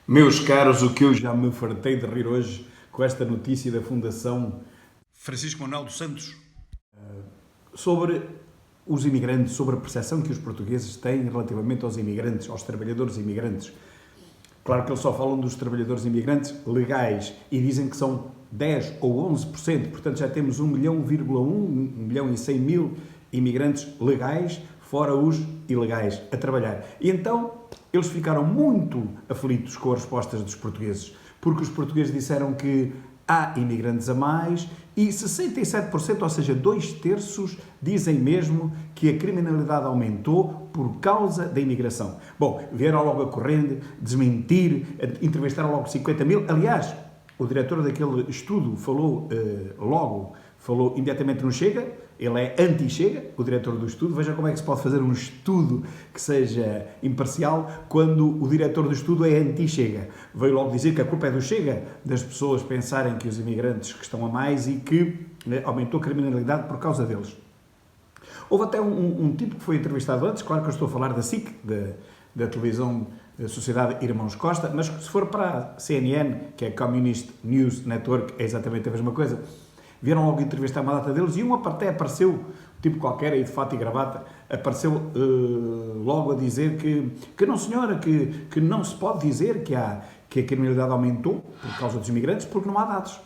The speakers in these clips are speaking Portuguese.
Meus caros, o que eu já me fartei de rir hoje com esta notícia da Fundação Francisco Manuel dos Santos sobre os imigrantes, sobre a percepção que os portugueses têm relativamente aos imigrantes, aos trabalhadores imigrantes. Claro que eles só falam dos trabalhadores imigrantes legais e dizem que são 10 ou 11%, portanto já temos 1 milhão, 1 milhão e 100 mil imigrantes legais, fora os ilegais, a trabalhar. E então eles ficaram muito aflitos com as respostas dos portugueses, porque os portugueses disseram que há imigrantes a mais e 67%, ou seja, 2/3, dizem mesmo que a criminalidade aumentou por causa da imigração. Bom, vieram logo a correndo, desmentir, entrevistaram logo 50 mil. Aliás, o diretor daquele estudo falou imediatamente no Chega, ele é anti-Chega, o diretor do estudo. Veja como é que se pode fazer um estudo que seja imparcial quando o diretor do estudo é anti-Chega. Veio logo dizer que a culpa é do Chega, das pessoas pensarem que os imigrantes que estão a mais e que aumentou a criminalidade por causa deles. Houve até um tipo que foi entrevistado antes, claro que eu estou a falar da SIC, da televisão da Sociedade Irmãos Costa, mas se for para a CNN, que é Communist News Network, é exatamente a mesma coisa. Vieram logo entrevistar uma data deles e um até apareceu, tipo qualquer aí de fato e gravata, apareceu logo a dizer que não senhora, que não se pode dizer que a criminalidade aumentou por causa dos imigrantes porque não há dados.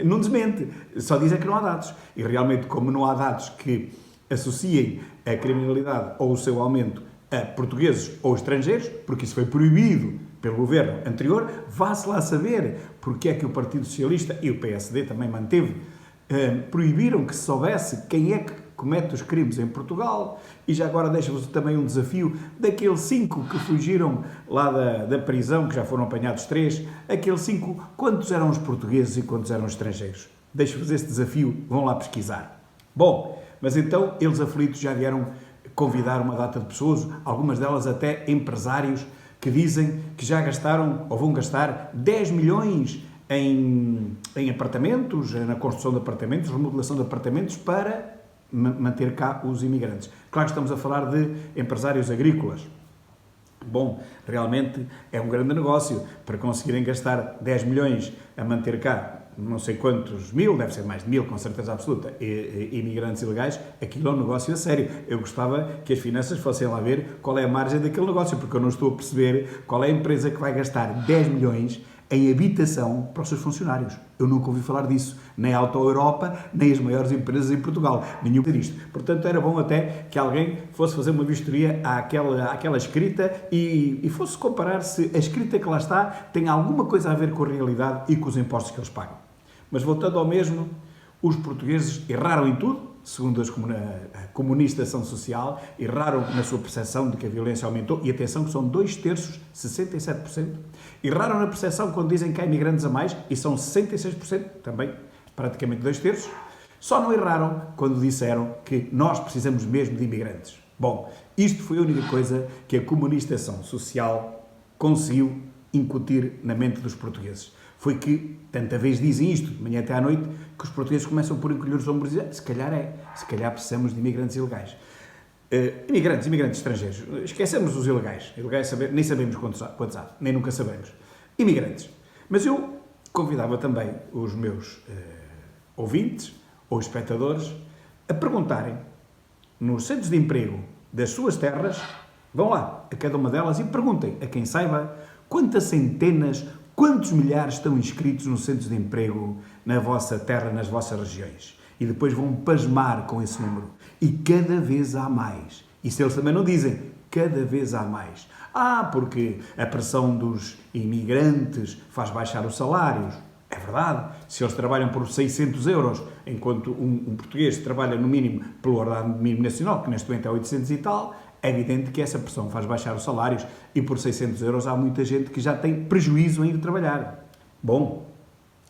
Não desmente, só diz é que não há dados. E realmente, como não há dados que associem a criminalidade ou o seu aumento a portugueses ou estrangeiros, porque isso foi proibido pelo governo anterior, vá-se lá saber porque é que o Partido Socialista e o PSD também manteve, proibiram que se soubesse quem é que comete os crimes em Portugal. E já agora deixo-vos também um desafio daqueles 5 que fugiram lá da prisão, que já foram apanhados 3, aqueles 5, quantos eram os portugueses e quantos eram os estrangeiros? Deixo-vos esse desafio, vão lá pesquisar. Bom, mas então eles aflitos já vieram convidar uma data de pessoas, algumas delas até empresários, que dizem que já gastaram ou vão gastar 10 milhões em apartamentos, na construção de apartamentos, remodelação de apartamentos para manter cá os imigrantes. Claro que estamos a falar de empresários agrícolas. Bom, realmente é um grande negócio para conseguirem gastar 10 milhões a manter cá não sei quantos mil, deve ser mais de 1000, com certeza absoluta, imigrantes ilegais. Aquilo é um negócio a sério. Eu gostava que as finanças fossem lá ver qual é a margem daquele negócio, porque eu não estou a perceber qual é a empresa que vai gastar 10 milhões em habitação para os seus funcionários. Eu nunca ouvi falar disso. Nem a Auto Europa, nem as maiores empresas em Portugal. Nenhum disto. Portanto, era bom até que alguém fosse fazer uma vistoria àquela escrita e fosse comparar se a escrita que lá está tem alguma coisa a ver com a realidade e com os impostos que eles pagam. Mas voltando ao mesmo, os portugueses erraram em tudo, segundo a comunistação social, erraram na sua percepção de que a violência aumentou, e atenção que são 2/3, 67%. Erraram na percepção quando dizem que há imigrantes a mais, e são 66%, também praticamente 2/3. Só não erraram quando disseram que nós precisamos mesmo de imigrantes. Bom, isto foi a única coisa que a comunistação social conseguiu incutir na mente dos portugueses. Foi que, tanta vez dizem isto, de manhã até à noite, que os portugueses começam por encolher os ombros e dizer, se calhar precisamos de imigrantes ilegais. Imigrantes estrangeiros. Esquecemos os ilegais. Nem sabemos quantos há, nem nunca saberemos. Imigrantes. Mas eu convidava também os meus ouvintes ou espectadores a perguntarem nos centros de emprego das suas terras, vão lá a cada uma delas e perguntem a quem saiba quantas centenas, quantos milhares estão inscritos nos centros de emprego na vossa terra, nas vossas regiões. E depois vão pasmar com esse número. E cada vez há mais. Isso eles também não dizem. Cada vez há mais. Porque a pressão dos imigrantes faz baixar os salários. É verdade. Se eles trabalham por 600 euros, enquanto um português trabalha no mínimo pelo ordenado mínimo nacional, que neste momento é 800 e tal, é evidente que essa pressão faz baixar os salários e por 600 euros há muita gente que já tem prejuízo em ir trabalhar. Bom,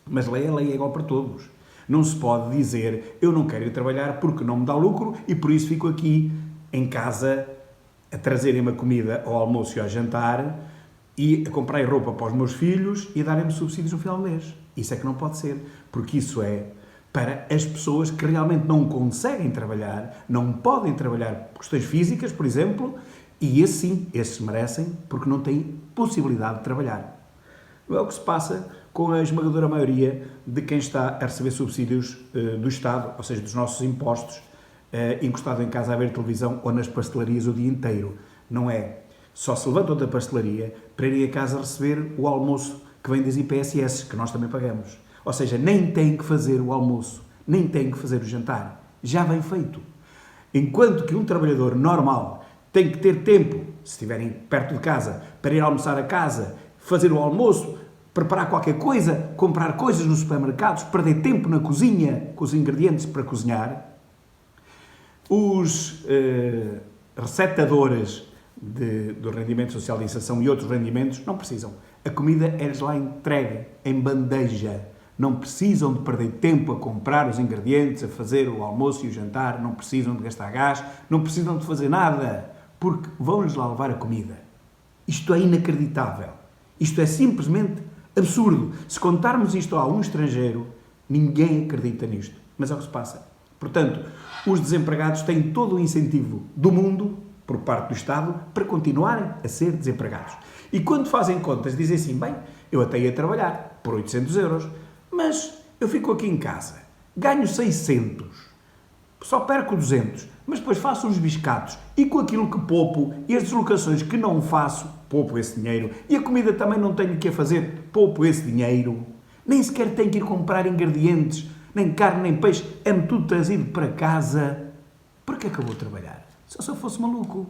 mas a lei é igual para todos. Não se pode dizer, eu não quero ir trabalhar porque não me dá lucro e por isso fico aqui em casa a trazerem-me a comida ao almoço e ao jantar e a comprar roupa para os meus filhos e darem-me subsídios no final do mês. Isso é que não pode ser, porque isso é para as pessoas que realmente não conseguem trabalhar, não podem trabalhar por questões físicas, por exemplo, E esses sim, esses merecem porque não têm possibilidade de trabalhar. Não é o que se passa com a esmagadora maioria de quem está a receber subsídios do Estado, ou seja, dos nossos impostos, encostado em casa a ver televisão ou nas pastelarias o dia inteiro. Não é. Só se levantam da pastelaria para irem a casa receber o almoço que vem das IPSS, que nós também pagamos. Ou seja, nem têm que fazer o almoço, nem têm que fazer o jantar. Já vem feito. Enquanto que um trabalhador normal tem que ter tempo, se estiverem perto de casa, para ir almoçar a casa, fazer o almoço, preparar qualquer coisa, comprar coisas nos supermercados, perder tempo na cozinha com os ingredientes para cozinhar, os receptadores do rendimento social de inserção e outros rendimentos não precisam. A comida é-lhes lá entregue, em bandeja. Não precisam de perder tempo a comprar os ingredientes, a fazer o almoço e o jantar, não precisam de gastar gás, não precisam de fazer nada, porque vão-lhes lá levar a comida. Isto é inacreditável. Isto é simplesmente absurdo. Se contarmos isto a um estrangeiro, ninguém acredita nisto. Mas é o que se passa. Portanto, os desempregados têm todo o incentivo do mundo, por parte do Estado, para continuarem a ser desempregados. E quando fazem contas, dizem assim, bem, eu até ia trabalhar por 800 euros, mas eu fico aqui em casa, ganho 600, só perco 200, mas depois faço uns biscatos e com aquilo que poupo e as deslocações que não faço, poupo esse dinheiro e a comida também não tenho que a fazer, poupo esse dinheiro. Nem sequer tenho que ir comprar ingredientes, nem carne, nem peixe, é-me tudo trazido para casa. Por que é que eu vou trabalhar? Só se eu fosse maluco.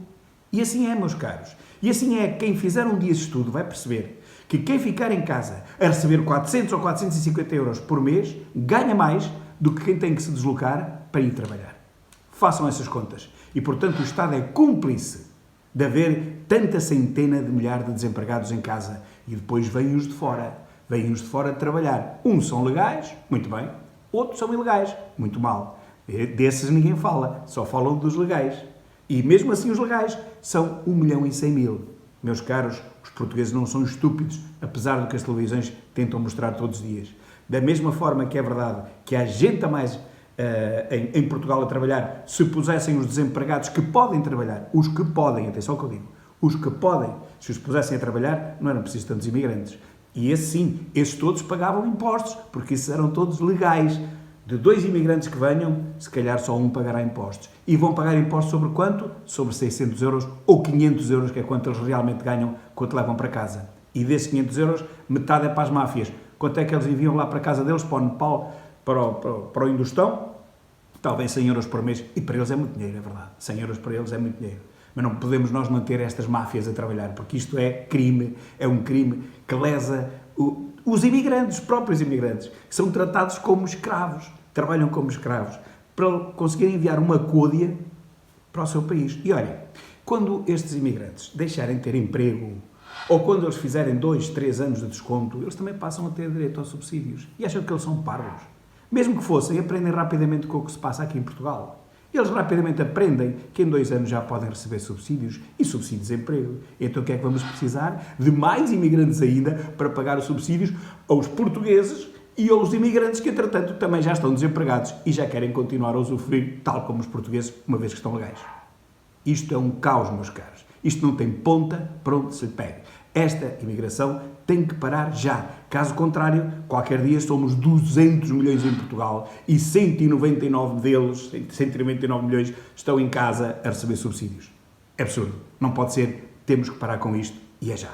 E assim é, meus caros. E assim é, quem fizer um dia de estudo vai perceber que quem ficar em casa a receber 400 ou 450 euros por mês ganha mais do que quem tem que se deslocar para ir trabalhar. Façam essas contas. E, portanto, o Estado é cúmplice de haver tanta centena de milhares de desempregados em casa. E depois vêm os de fora. Vêm os de fora de trabalhar. Uns são legais, muito bem. Outros são ilegais, muito mal. Desses ninguém fala, só falam dos legais. E mesmo assim os legais são 1.100.000. Meus caros, os portugueses não são estúpidos, apesar do que as televisões tentam mostrar todos os dias. Da mesma forma que é verdade que há gente a mais em Portugal a trabalhar, se pusessem os desempregados que podem trabalhar, os que podem, atenção ao que eu digo, os que podem, se os pusessem a trabalhar, não eram precisos tantos imigrantes. E esses sim, esses todos pagavam impostos, porque esses eram todos legais. De 2 imigrantes que venham, se calhar só um pagará impostos. E vão pagar impostos sobre quanto? Sobre 600 euros ou 500 euros, que é quanto eles realmente ganham quando levam para casa. E desses 500 euros, metade é para as máfias. Quanto é que eles enviam lá para a casa deles, para o Nepal, para o Indostão? Talvez 100 euros por mês. E para eles é muito dinheiro, é verdade. 100 euros para eles é muito dinheiro. Mas não podemos nós manter estas máfias a trabalhar, porque isto é crime, é um crime que lesa os imigrantes, os próprios imigrantes, que são tratados como escravos, trabalham como escravos, para conseguirem enviar uma côdea para o seu país. E olhem, quando estes imigrantes deixarem de ter emprego, ou quando eles fizerem 2, 3 anos de desconto, eles também passam a ter direito aos subsídios. E acham que eles são parvos. Mesmo que fossem, aprendem rapidamente com o que se passa aqui em Portugal. Eles rapidamente aprendem que em 2 anos já podem receber subsídios e subsídios de emprego. Então o que é que vamos precisar? De mais imigrantes ainda para pagar os subsídios aos portugueses e aos imigrantes que, entretanto, também já estão desempregados e já querem continuar a usufruir, tal como os portugueses, uma vez que estão legais. Isto é um caos, meus caros. Isto não tem ponta para onde se pegue. Esta imigração tem que parar já. Caso contrário, qualquer dia somos 200 milhões em Portugal e 199 deles, 199 milhões, estão em casa a receber subsídios. É absurdo. Não pode ser. Temos que parar com isto e é já.